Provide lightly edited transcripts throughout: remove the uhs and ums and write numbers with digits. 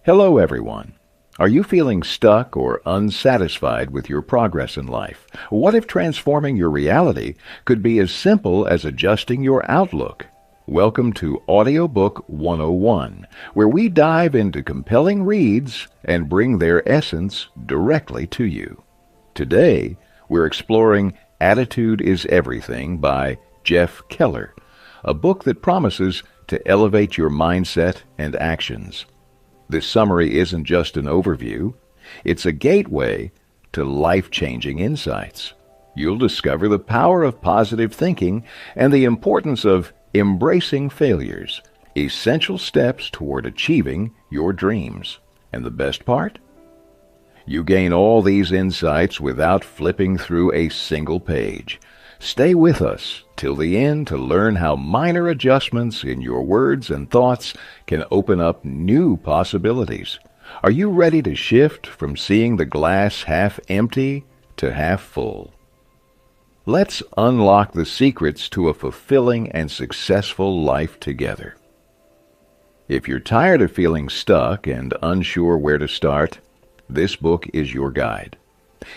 Hello, everyone. Are you feeling stuck or unsatisfied with your progress in life? What if transforming your reality could be as simple as adjusting your outlook? Welcome to Audiobook 101, where we dive into compelling reads and bring their essence directly to you. Today, we're exploring Attitude is Everything by Jeff Keller, a book that promises to elevate your mindset and actions. This summary isn't just an overview, it's a gateway to life-changing insights. You'll discover the power of positive thinking and the importance of embracing failures, essential steps toward achieving your dreams. And the best part? You gain all these insights without flipping through a single page. Stay with us till the end to learn how minor adjustments in your words and thoughts can open up new possibilities. Are you ready to shift from seeing the glass half empty to half full? Let's unlock the secrets to a fulfilling and successful life together. If you're tired of feeling stuck and unsure where to start, this book is your guide.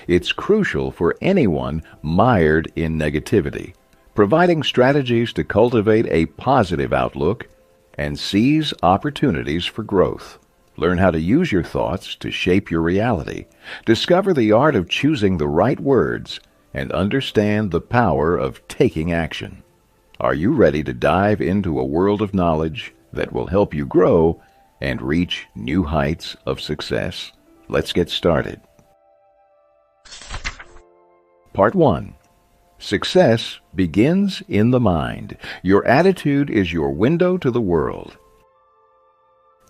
It's crucial for anyone mired in negativity, providing strategies to cultivate a positive outlook and seize opportunities for growth. Learn how to use your thoughts to shape your reality, discover the art of choosing the right words, and understand the power of taking action. Are you ready to dive into a world of knowledge that will help you grow and reach new heights of success? Let's get started. Part 1. Success begins in the mind. Your attitude is your window to the world.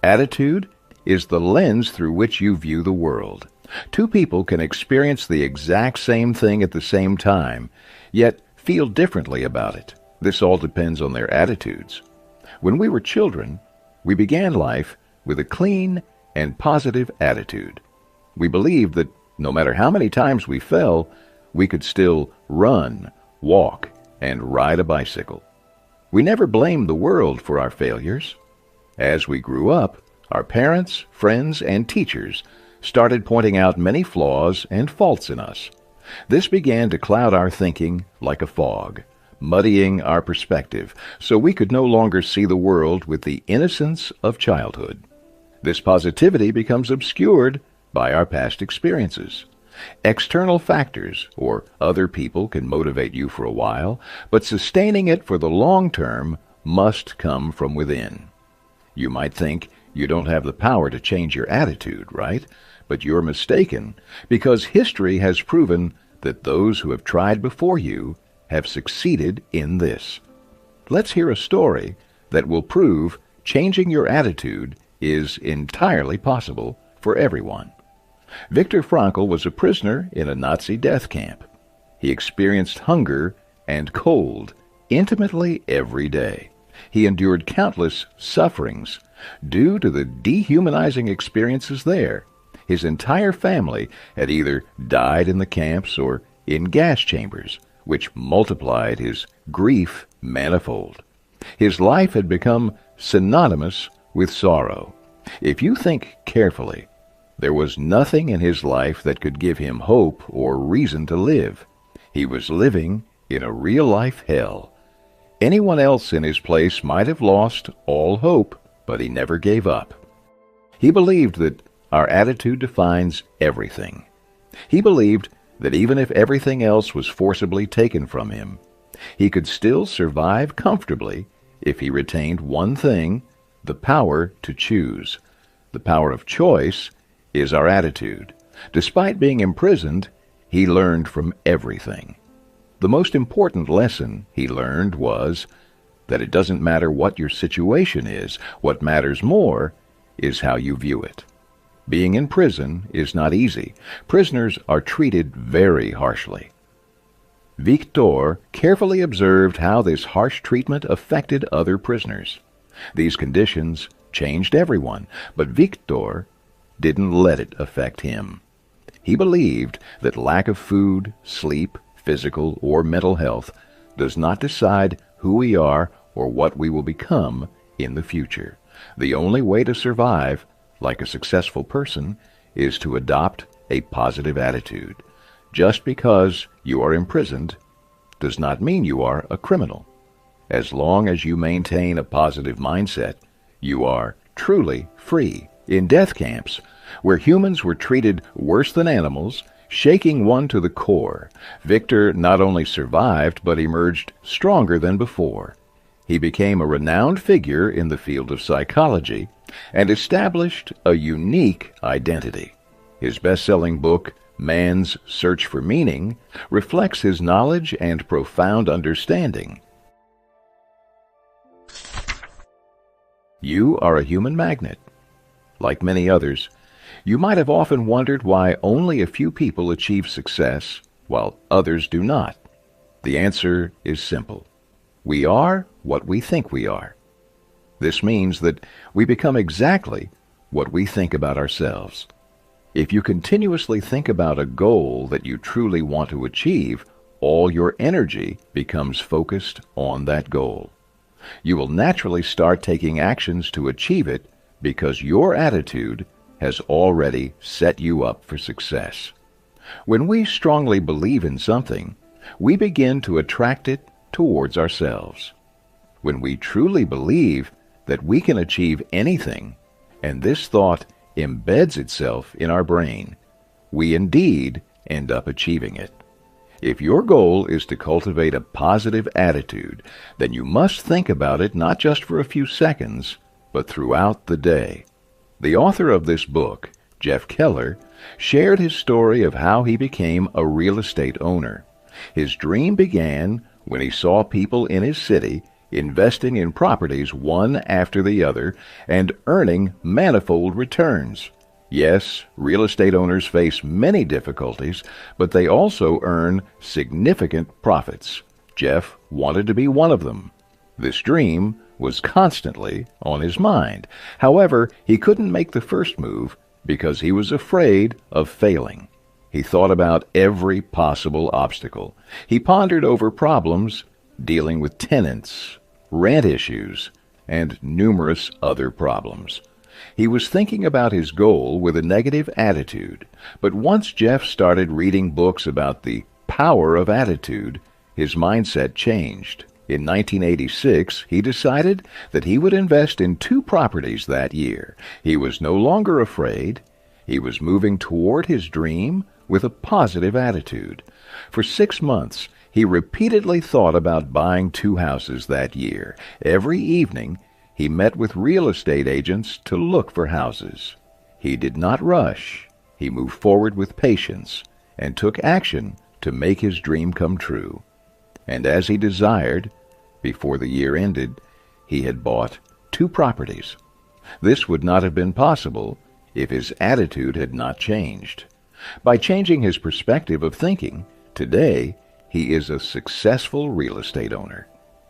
Attitude is the lens through which you view the world. Two people can experience the exact same thing at the same time, yet feel differently about it. This all depends on their attitudes. When we were children, we began life with a clean and positive attitude. We believed that no matter how many times we fell, we could still run, walk, and ride a bicycle. We never blamed the world for our failures. As we grew up, our parents, friends, and teachers started pointing out many flaws and faults in us. This began to cloud our thinking like a fog, muddying our perspective, so we could no longer see the world with the innocence of childhood. This positivity becomes obscured by our past experiences. External factors or other people can motivate you for a while, but sustaining it for the long term must come from within. You might think you don't have the power to change your attitude, right? But you're mistaken, because history has proven that those who have tried before you have succeeded in this. Let's hear a story that will prove changing your attitude is entirely possible for everyone. Viktor Frankl was a prisoner in a Nazi death camp. He experienced hunger and cold intimately every day. He endured countless sufferings due to the dehumanizing experiences there. His entire family had either died in the camps or in gas chambers, which multiplied his grief manifold. His life had become synonymous with sorrow. If you think carefully, there was nothing in his life that could give him hope or reason to live. He was living in a real-life hell. Anyone else in his place might have lost all hope, but he never gave up. He believed that our attitude defines everything. He believed that even if everything else was forcibly taken from him, he could still survive comfortably if he retained one thing: the power to choose. The power of choice is our attitude. Despite being imprisoned, he learned from everything. The most important lesson he learned was that it doesn't matter what your situation is. What matters more is how you view it. Being in prison is not easy. Prisoners are treated very harshly. Viktor carefully observed how this harsh treatment affected other prisoners. These conditions changed everyone, but Viktor didn't let it affect him. He believed that lack of food, sleep, physical, or mental health does not decide who we are or what we will become in the future. The only way to survive like a successful person, is to adopt a positive attitude. Just because you are imprisoned does not mean you are a criminal. As long as you maintain a positive mindset, you are truly free. In death camps, where humans were treated worse than animals, shaking one to the core, Victor not only survived but emerged stronger than before. He became a renowned figure in the field of psychology and established a unique identity. His best-selling book, Man's Search for Meaning, reflects his knowledge and profound understanding. You are a human magnet. Like many others, you might have often wondered why only a few people achieve success while others do not. The answer is simple. We are what we think we are. This means that we become exactly what we think about ourselves. If you continuously think about a goal that you truly want to achieve, all your energy becomes focused on that goal. You will naturally start taking actions to achieve it because your attitude has already set you up for success. When we strongly believe in something, we begin to attract it towards ourselves. When we truly believe that we can achieve anything, and this thought embeds itself in our brain, we indeed end up achieving it. If your goal is to cultivate a positive attitude, then you must think about it not just for a few seconds, but throughout the day. The author of this book, Jeff Keller, shared his story of how he became a real estate owner. His dream began when he saw people in his city investing in properties one after the other and earning manifold returns. Yes, real estate owners face many difficulties, but they also earn significant profits. Jeff wanted to be one of them. This dream was constantly on his mind. However, he couldn't make the first move because he was afraid of failing. He thought about every possible obstacle. He pondered over problems dealing with tenants, rent issues, and numerous other problems. He was thinking about his goal with a negative attitude, but once Jeff started reading books about the power of attitude, his mindset changed. In 1986, he decided that he would invest in 2 properties that year. He was no longer afraid. He was moving toward his dream with a positive attitude. For 6 months, he repeatedly thought about buying 2 houses that year. Every evening, he met with real estate agents to look for houses. He did not rush. He moved forward with patience and took action to make his dream come true. And as he desired, before the year ended, he had bought 2 properties. This would not have been possible if his attitude had not changed. By changing his perspective of thinking, today he is a successful real estate owner.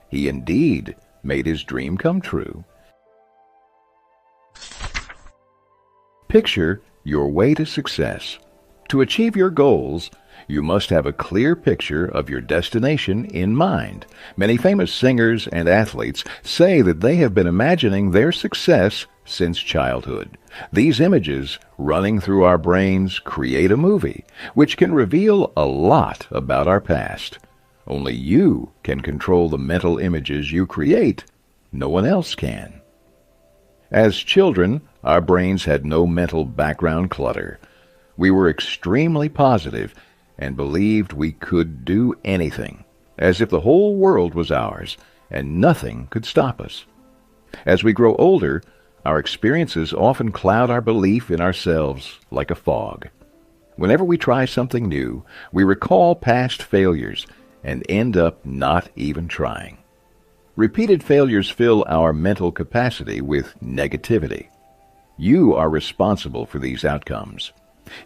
He indeed made his dream come true. Picture your way to success. To achieve your goals, you must have a clear picture of your destination in mind. Many famous singers and athletes say that they have been imagining their success since childhood. These images running through our brains create a movie, which can reveal a lot about our past. Only you can control the mental images you create. No one else can. As children, our brains had no mental background clutter. We were extremely positive and believed we could do anything, as if the whole world was ours and nothing could stop us. As we grow older, our experiences often cloud our belief in ourselves like a fog. Whenever we try something new, we recall past failures and end up not even trying. Repeated failures fill our mental capacity with negativity. You are responsible for these outcomes.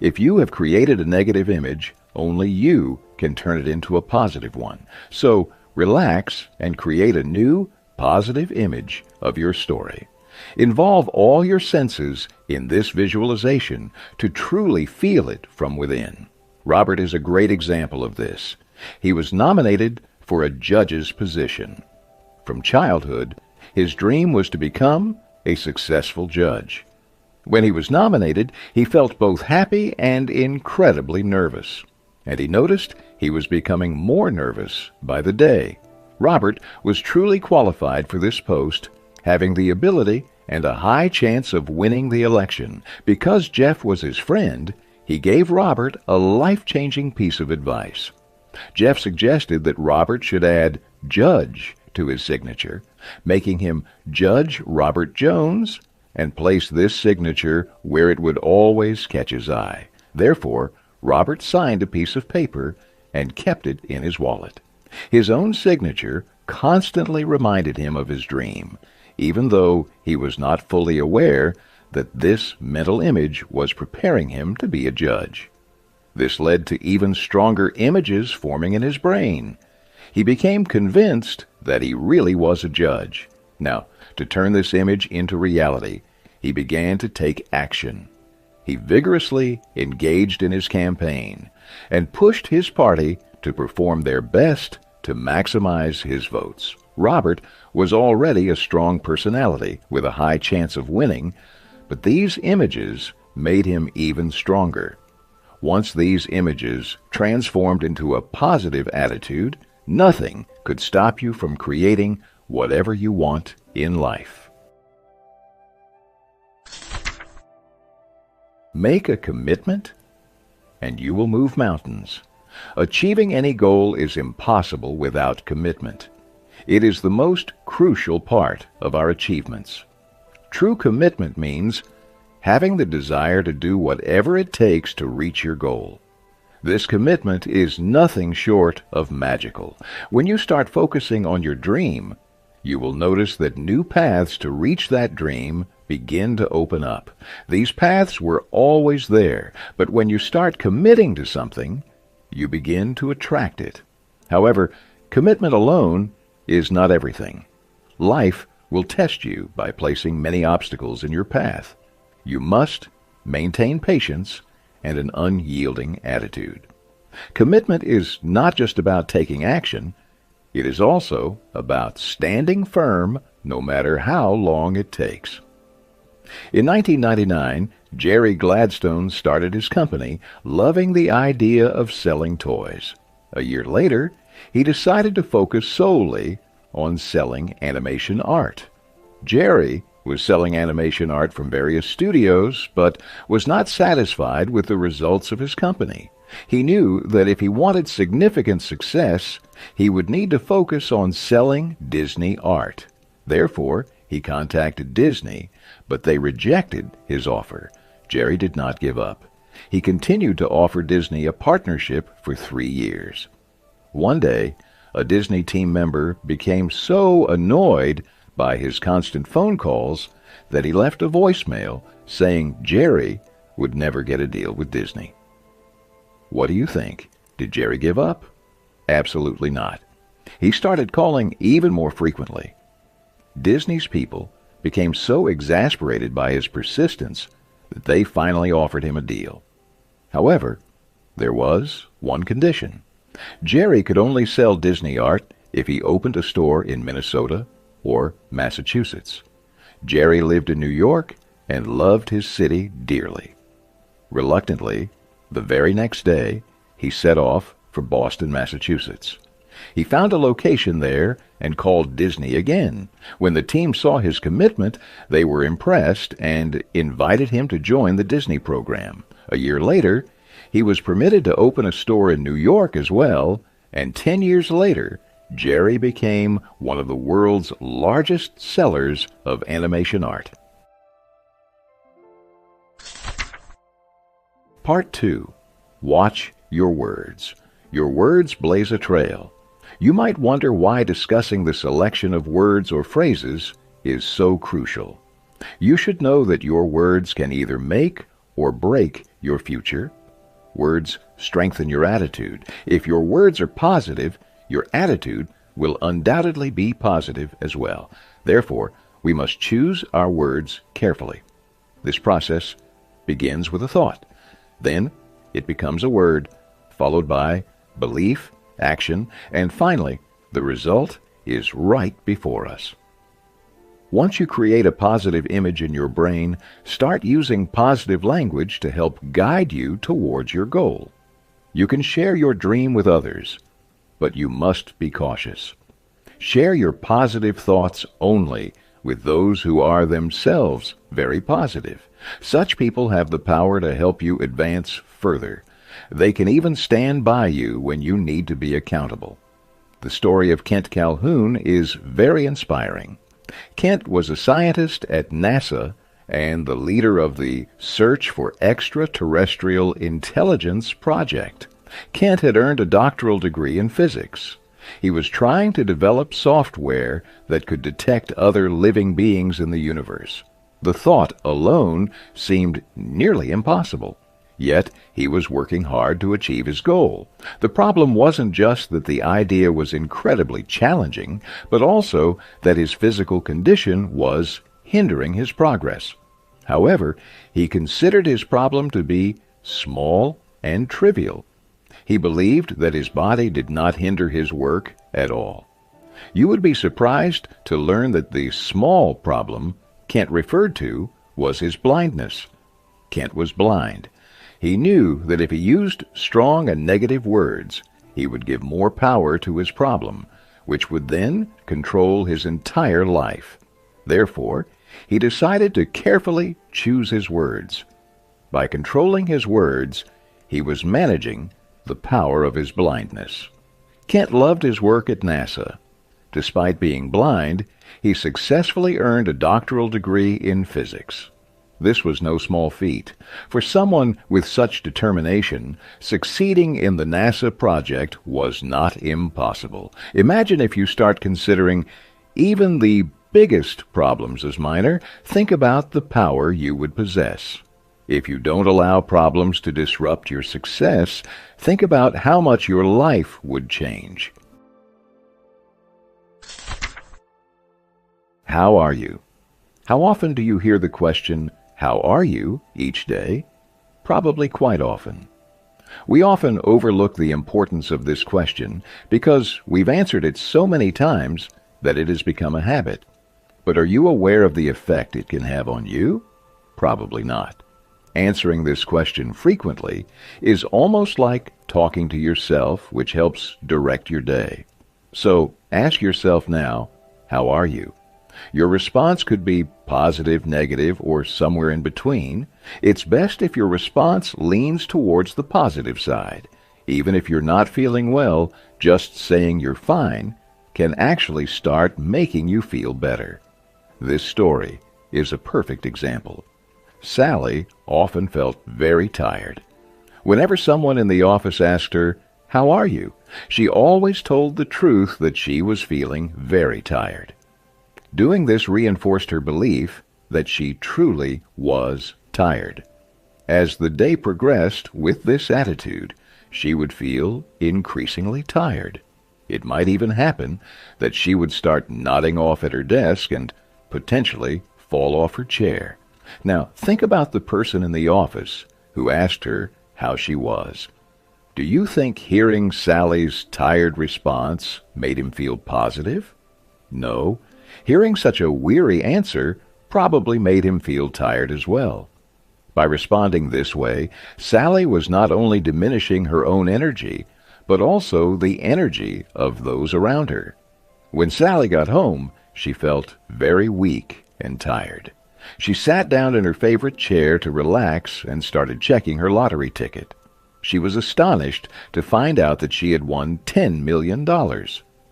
If you have created a negative image, only you can turn it into a positive one. So relax and create a new, positive image of your story. Involve all your senses in this visualization to truly feel it from within. Robert is a great example of this. He was nominated for a judge's position. From childhood, his dream was to become a successful judge. When he was nominated, he felt both happy and incredibly nervous. And he noticed he was becoming more nervous by the day. Robert was truly qualified for this post, having the ability and a high chance of winning the election. Because Jeff was his friend, he gave Robert a life-changing piece of advice. Jeff suggested that Robert should add Judge to his signature, making him Judge Robert Jones, and place this signature where it would always catch his eye. Therefore, Robert signed a piece of paper and kept it in his wallet. His own signature constantly reminded him of his dream, even though he was not fully aware that this mental image was preparing him to be a judge. This led to even stronger images forming in his brain. He became convinced that he really was a judge. Now, to turn this image into reality, he began to take action. He vigorously engaged in his campaign and pushed his party to perform their best to maximize his votes. Robert was already a strong personality with a high chance of winning, but these images made him even stronger. Once these images transformed into a positive attitude, nothing could stop you from creating whatever you want in life. Make a commitment, and you will move mountains. Achieving any goal is impossible without commitment. It is the most crucial part of our achievements. True commitment means having the desire to do whatever it takes to reach your goal. This commitment is nothing short of magical. When you start focusing on your dream, you will notice that new paths to reach that dream begin to open up. These paths were always there, but when you start committing to something, you begin to attract it. However, commitment alone is not everything. Life will test you by placing many obstacles in your path. You must maintain patience and an unyielding attitude. Commitment is not just about taking action, it is also about standing firm no matter how long it takes. In 1999, Jerry Gladstone started his company, loving the idea of selling toys. A year later, he decided to focus solely on selling animation art. Jerry was selling animation art from various studios, but was not satisfied with the results of his company. He knew that if he wanted significant success, he would need to focus on selling Disney art. Therefore, he contacted Disney, but they rejected his offer. Jerry did not give up. He continued to offer Disney a partnership for 3 years. One day, a Disney team member became so annoyed by his constant phone calls that he left a voicemail saying Jerry would never get a deal with Disney. What do you think? Did Jerry give up? Absolutely not. He started calling even more frequently. Disney's people became so exasperated by his persistence that they finally offered him a deal. However, there was one condition. Jerry could only sell Disney art if he opened a store in Minnesota or Massachusetts. Jerry lived in New York and loved his city dearly. Reluctantly, the very next day, he set off for Boston, Massachusetts. He found a location there and called Disney again. When the team saw his commitment, they were impressed and invited him to join the Disney program. A year later, he was permitted to open a store in New York as well, and 10 years later, Jerry became one of the world's largest sellers of animation art. Part 2. Watch your words. Your words blaze a trail. You might wonder why discussing the selection of words or phrases is so crucial. You should know that your words can either make or break your future. Words strengthen your attitude. If your words are positive, your attitude will undoubtedly be positive as well. Therefore, we must choose our words carefully. This process begins with a thought. Then it becomes a word, followed by belief, action, and finally, the result is right before us. Once you create a positive image in your brain, start using positive language to help guide you towards your goal. You can share your dream with others, but you must be cautious. Share your positive thoughts only with those who are themselves very positive. Such people have the power to help you advance further. They can even stand by you when you need to be accountable. The story of Kent Calhoun is very inspiring. Kent was a scientist at NASA and the leader of the Search for Extraterrestrial Intelligence project. Kent had earned a doctoral degree in physics. He was trying to develop software that could detect other living beings in the universe. The thought alone seemed nearly impossible. Yet he was working hard to achieve his goal. The problem wasn't just that the idea was incredibly challenging, but also that his physical condition was hindering his progress. However, he considered his problem to be small and trivial. He believed that his body did not hinder his work at all. You would be surprised to learn that the small problem Kent referred to was his blindness. Kent was blind. He knew that if he used strong and negative words, he would give more power to his problem, which would then control his entire life. Therefore, he decided to carefully choose his words. By controlling his words, he was managing the power of his blindness. Kent loved his work at NASA. Despite being blind, he successfully earned a doctoral degree in physics. This was no small feat. For someone with such determination, succeeding in the NASA project was not impossible. Imagine if you start considering even the biggest problems as minor. Think about the power you would possess. If you don't allow problems to disrupt your success, think about how much your life would change. How are you? How often do you hear the question, "How are you?" each day? Probably quite often. We often overlook the importance of this question because we've answered it so many times that it has become a habit. But are you aware of the effect it can have on you? Probably not. Answering this question frequently is almost like talking to yourself, which helps direct your day. So ask yourself now, how are you? Your response could be positive, negative, or somewhere in between. It's best if your response leans towards the positive side. Even if you're not feeling well, just saying you're fine can actually start making you feel better. This story is a perfect example. Sally often felt very tired. Whenever someone in the office asked her, "How are you?" she always told the truth that she was feeling very tired. Doing this reinforced her belief that she truly was tired. As the day progressed with this attitude, she would feel increasingly tired. It might even happen that she would start nodding off at her desk and potentially fall off her chair. Now, think about the person in the office who asked her how she was. Do you think hearing Sally's tired response made him feel positive? No. Hearing such a weary answer probably made him feel tired as well. By responding this way, Sally was not only diminishing her own energy, but also the energy of those around her. When Sally got home, she felt very weak and tired. She sat down in her favorite chair to relax and started checking her lottery ticket. She was astonished to find out that she had won $10 million.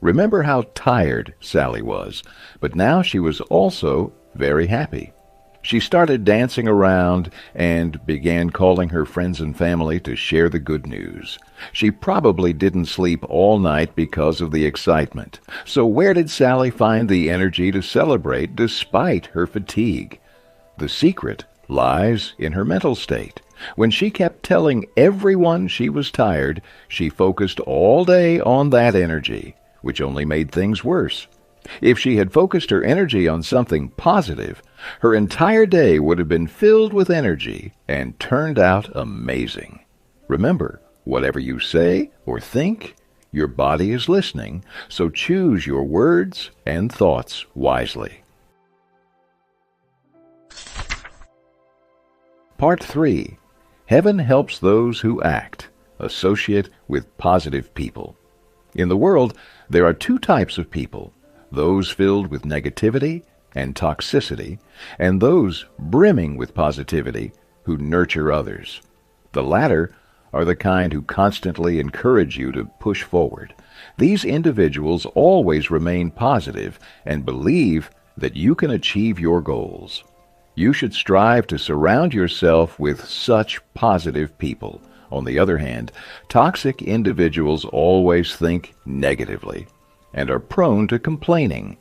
Remember how tired Sally was, but now she was also very happy. She started dancing around and began calling her friends and family to share the good news. She probably didn't sleep all night because of the excitement. So where did Sally find the energy to celebrate despite her fatigue? The secret lies in her mental state. When she kept telling everyone she was tired, she focused all day on that energy, which only made things worse. If she had focused her energy on something positive, her entire day would have been filled with energy and turned out amazing. Remember, whatever you say or think, your body is listening, so choose your words and thoughts wisely. Part 3. Heaven helps those who act. Associate with positive people. In the world, there are two types of people, those filled with negativity and toxicity, and those brimming with positivity who nurture others. The latter are the kind who constantly encourage you to push forward. These individuals always remain positive and believe that you can achieve your goals. You should strive to surround yourself with such positive people. On the other hand, toxic individuals always think negatively and are prone to complaining.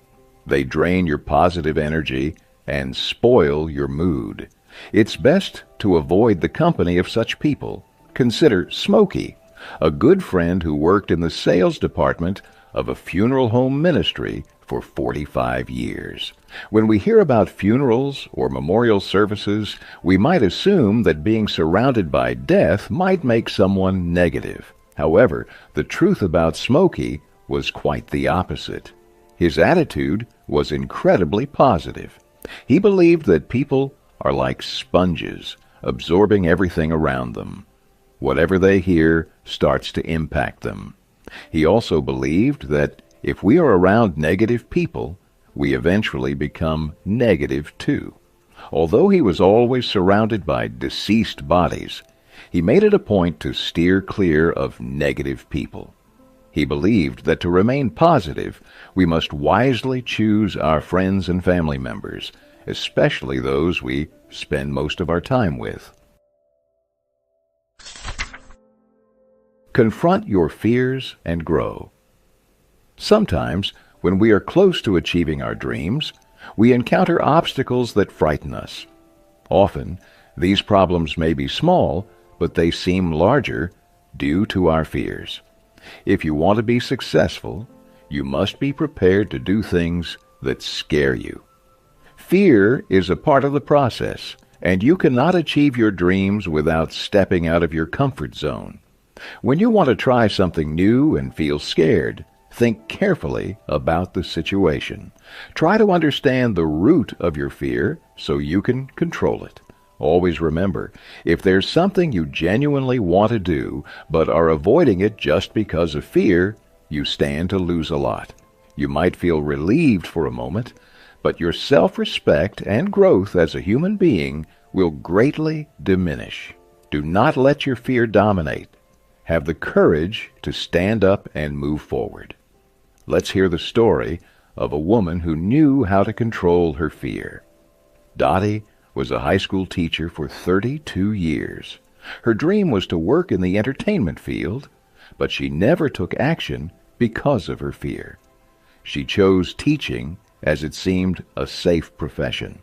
They drain your positive energy and spoil your mood. It's best to avoid the company of such people. Consider Smokey, a good friend who worked in the sales department of a funeral home ministry for 45 years. When we hear about funerals or memorial services, we might assume that being surrounded by death might make someone negative. However, the truth about Smokey was quite the opposite. His attitude was incredibly positive. He believed that people are like sponges, absorbing everything around them. Whatever they hear starts to impact them. He also believed that if we are around negative people, we eventually become negative too. Although he was always surrounded by deceased bodies, he made it a point to steer clear of negative people. He believed that to remain positive, we must wisely choose our friends and family members, especially those we spend most of our time with. Confront your fears and grow. Sometimes, when we are close to achieving our dreams, we encounter obstacles that frighten us. Often, these problems may be small, but they seem larger due to our fears. If you want to be successful, you must be prepared to do things that scare you. Fear is a part of the process, and you cannot achieve your dreams without stepping out of your comfort zone. When you want to try something new and feel scared, think carefully about the situation. Try to understand the root of your fear so you can control it. Always remember, if there's something you genuinely want to do but are avoiding it just because of fear, you stand to lose a lot. You might feel relieved for a moment, but your self-respect and growth as a human being will greatly diminish. Do not let your fear dominate. Have the courage to stand up and move forward. Let's hear the story of a woman who knew how to control her fear. Dottie was a high school teacher for 32 years. Her dream was to work in the entertainment field, but she never took action because of her fear. She chose teaching as it seemed a safe profession.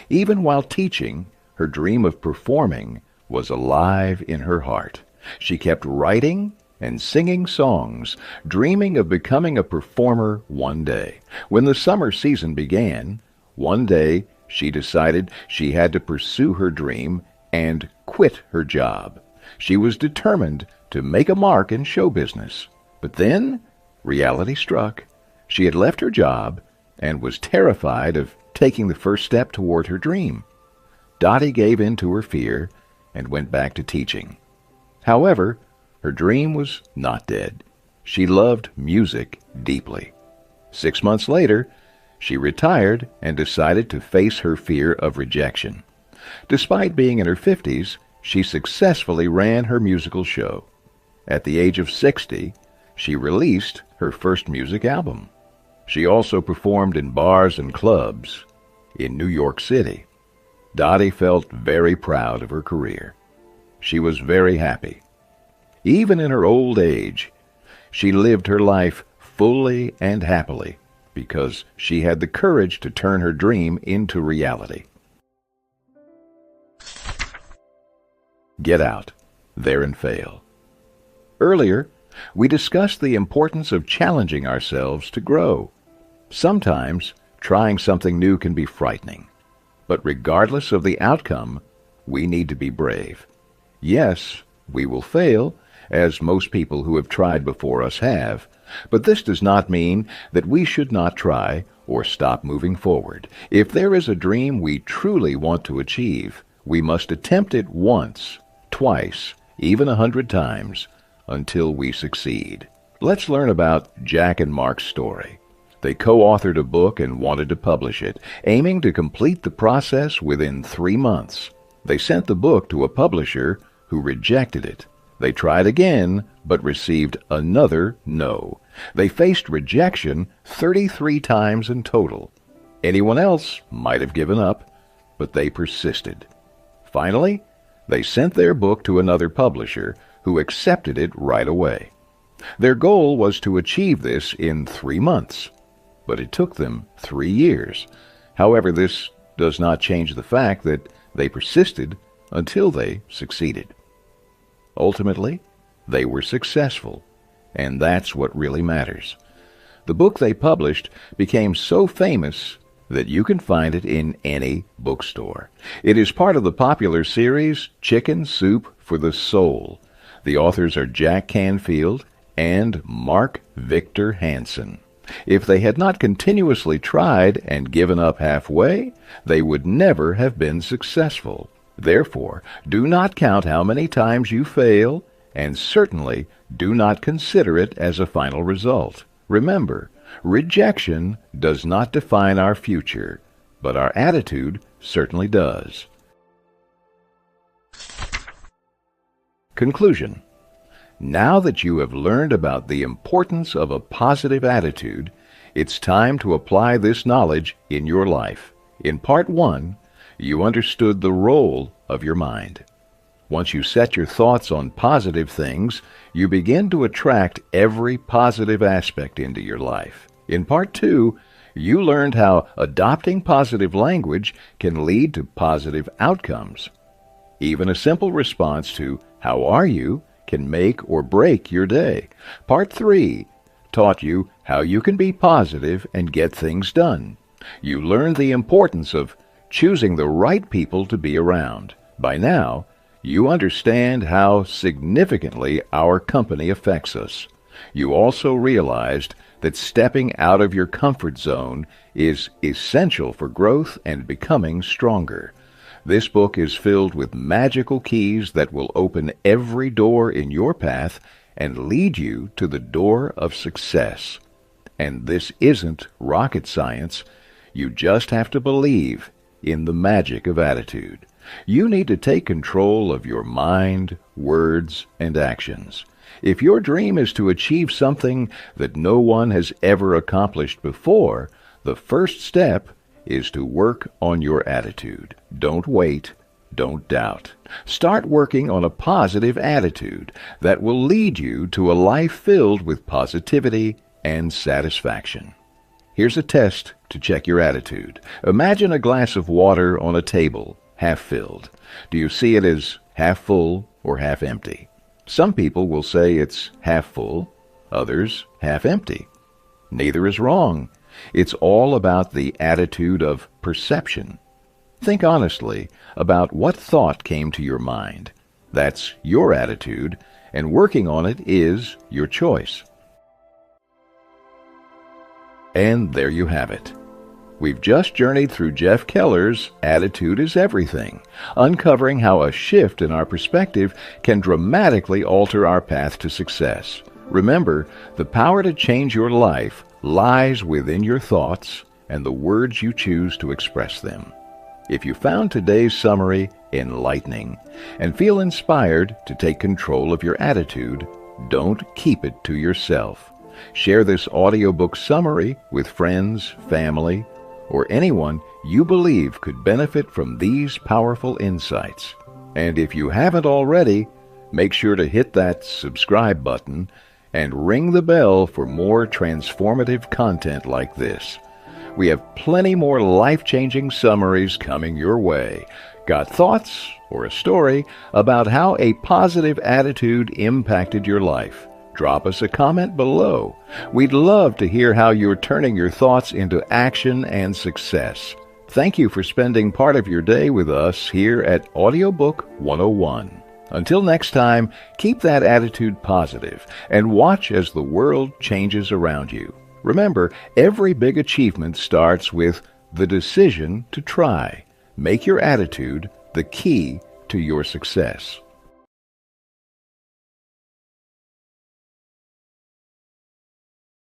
Even while teaching, her dream of performing was alive in her heart. She kept writing and singing songs, dreaming of becoming a performer one day. When the summer season began, one day she decided she had to pursue her dream and quit her job. She was determined to make a mark in show business. But then reality struck. She had left her job and was terrified of taking the first step toward her dream. Dottie gave in to her fear and went back to teaching. However, her dream was not dead. She loved music deeply. 6 months later, she retired and decided to face her fear of rejection. Despite being in her 50s, she successfully ran her musical show. At the age of 60, she released her first music album. She also performed in bars and clubs in New York City. Dottie felt very proud of her career. She was very happy. Even in her old age, she lived her life fully and happily because she had the courage to turn her dream into reality. Get out there and fail. Earlier, we discussed the importance of challenging ourselves to grow. Sometimes, trying something new can be frightening, but regardless of the outcome, we need to be brave. Yes, we will fail, as most people who have tried before us have, but this does not mean that we should not try or stop moving forward. If there is a dream we truly want to achieve, we must attempt it once, twice, even 100 times, until we succeed. Let's learn about Jack and Mark's story. They co-authored a book and wanted to publish it, aiming to complete the process within 3 months. They sent the book to a publisher who rejected it. They tried again, but received another no. They faced rejection 33 times in total. Anyone else might have given up, but they persisted. Finally, they sent their book to another publisher who accepted it right away. Their goal was to achieve this in 3 months, but it took them 3 years. However, this does not change the fact that they persisted until they succeeded. Ultimately, they were successful, and that's what really matters. The book they published became so famous that you can find it in any bookstore. It is part of the popular series Chicken Soup for the Soul. The authors are Jack Canfield and Mark Victor Hansen. If they had not continuously tried and given up halfway, they would never have been successful. Therefore, do not count how many times you fail, and certainly do not consider it as a final result. Remember, rejection does not define our future, but our attitude certainly does. Conclusion. Now that you have learned about the importance of a positive attitude, it's time to apply this knowledge in your life. In Part 1, you understood the role of your mind. Once you set your thoughts on positive things, you begin to attract every positive aspect into your life. In Part 2, you learned how adopting positive language can lead to positive outcomes. Even a simple response to "How are you?" can make or break your day. Part 3 taught you how you can be positive and get things done. You learned the importance of choosing the right people to be around. By now, you understand how significantly our company affects us. You also realized that stepping out of your comfort zone is essential for growth and becoming stronger. This book is filled with magical keys that will open every door in your path and lead you to the door of success. And this isn't rocket science. You just have to believe in the magic of attitude. You need to take control of your mind, words, and actions. If your dream is to achieve something that no one has ever accomplished before, the first step is to work on your attitude. Don't wait. Don't doubt. Start working on a positive attitude that will lead you to a life filled with positivity and satisfaction. Here's a test to check your attitude. Imagine a glass of water on a table, half filled. Do you see it as half full or half empty? Some people will say it's half full, others half empty. Neither is wrong. It's all about the attitude of perception. Think honestly about what thought came to your mind. That's your attitude, and working on it is your choice. And there you have it. We've just journeyed through Jeff Keller's Attitude is Everything, uncovering how a shift in our perspective can dramatically alter our path to success. Remember, the power to change your life lies within your thoughts and the words you choose to express them. If you found today's summary enlightening and feel inspired to take control of your attitude, don't keep it to yourself. Share this audiobook summary with friends, family, or anyone you believe could benefit from these powerful insights. And if you haven't already, make sure to hit that subscribe button and ring the bell for more transformative content like this. We have plenty more life-changing summaries coming your way. Got thoughts or a story about how a positive attitude impacted your life? Drop us a comment below. We'd love to hear how you're turning your thoughts into action and success. Thank you for spending part of your day with us here at Audiobook 101. Until next time, keep that attitude positive and watch as the world changes around you. Remember, every big achievement starts with the decision to try. Make your attitude the key to your success.